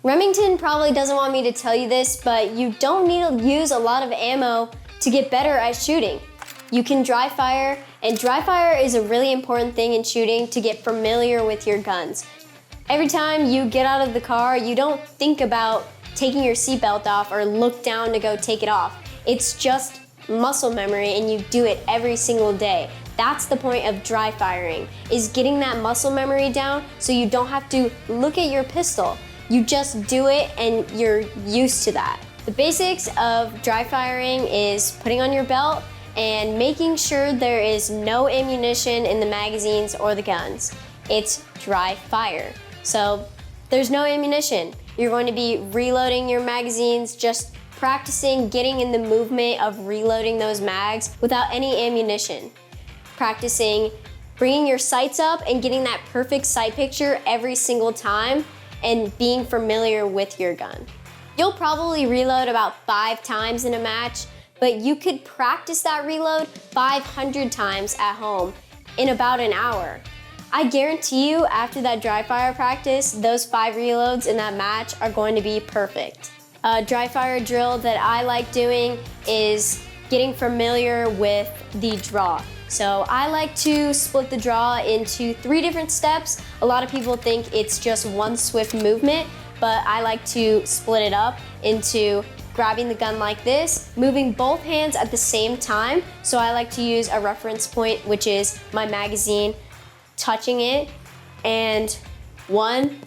Remington probably doesn't want me to tell you this, but you don't need to use a lot of ammo to get better at shooting. You can dry fire, and dry fire is a really important thing in shooting to get familiar with your guns. Every time you get out of the car, you don't think about taking your seatbelt off or look down to go take it off. It's just muscle memory and you do it every single day. That's the point of dry firing, is getting that muscle memory down so you don't have to look at your pistol. You just do it and you're used to that. The basics of dry firing is putting on your belt and making sure there is no ammunition in the magazines or the guns. It's dry fire. So there's no ammunition. You're going to be reloading your magazines, just practicing getting in the movement of reloading those mags without any ammunition. Practicing bringing your sights up and getting that perfect sight picture every single time and being familiar with your gun. You'll probably reload about 5 times in a match, but you could practice that reload 500 times at home in about an hour. I guarantee you, after that dry fire practice, those 5 reloads in that match are going to be perfect. A dry fire drill that I like doing is getting familiar with the draw. So I like to split the draw into 3 different steps. A lot of people think it's just one swift movement, but I like to split it up into grabbing the gun like this, moving both hands at the same time. So I like to use a reference point, which is my magazine, touching it, and 1,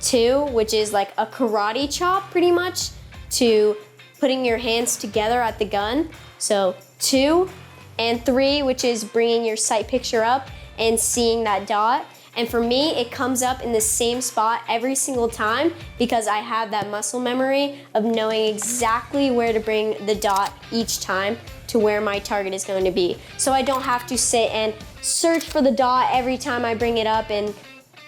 2, which is like a karate chop pretty much, to putting your hands together at the gun. So 2 and 3, which is bringing your sight picture up and seeing that dot. And for me, it comes up in the same spot every single time because I have that muscle memory of knowing exactly where to bring the dot each time to where my target is going to be. So I don't have to sit and search for the dot every time I bring it up and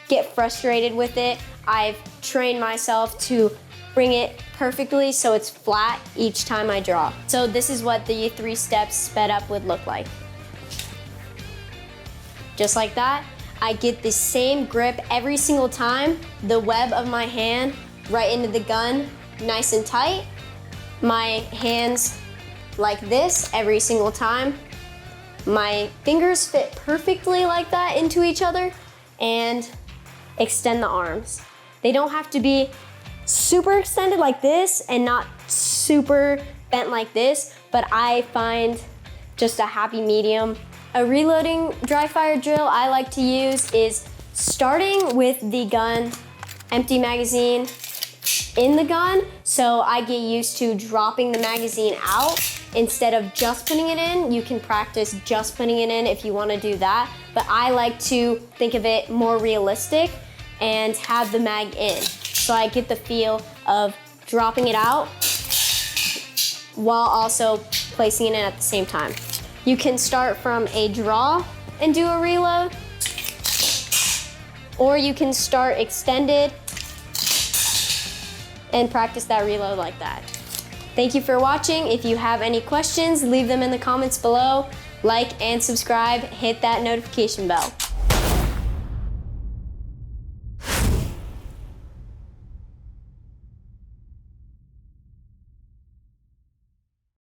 get frustrated with it. I've trained myself to bring it perfectly so it's flat each time I draw. So this is what the 3 steps sped up would look like. Just like that, I get the same grip every single time, the web of my hand right into the gun, nice and tight. My hands like this every single time. My fingers fit perfectly like that into each other, and extend the arms. They don't have to be super extended like this and not super bent like this, but I find just a happy medium. A reloading dry fire drill I like to use is starting with the gun, empty magazine in the gun, so I get used to dropping the magazine out instead of just putting it in. You can practice just putting it in if you want to do that, but I like to think of it more realistic and have the mag in. So I get the feel of dropping it out while also placing it in at the same time. You can start from a draw and do a reload, or you can start extended and practice that reload like that. Thank you for watching. If you have any questions, leave them in the comments below. Like and subscribe, hit that notification bell.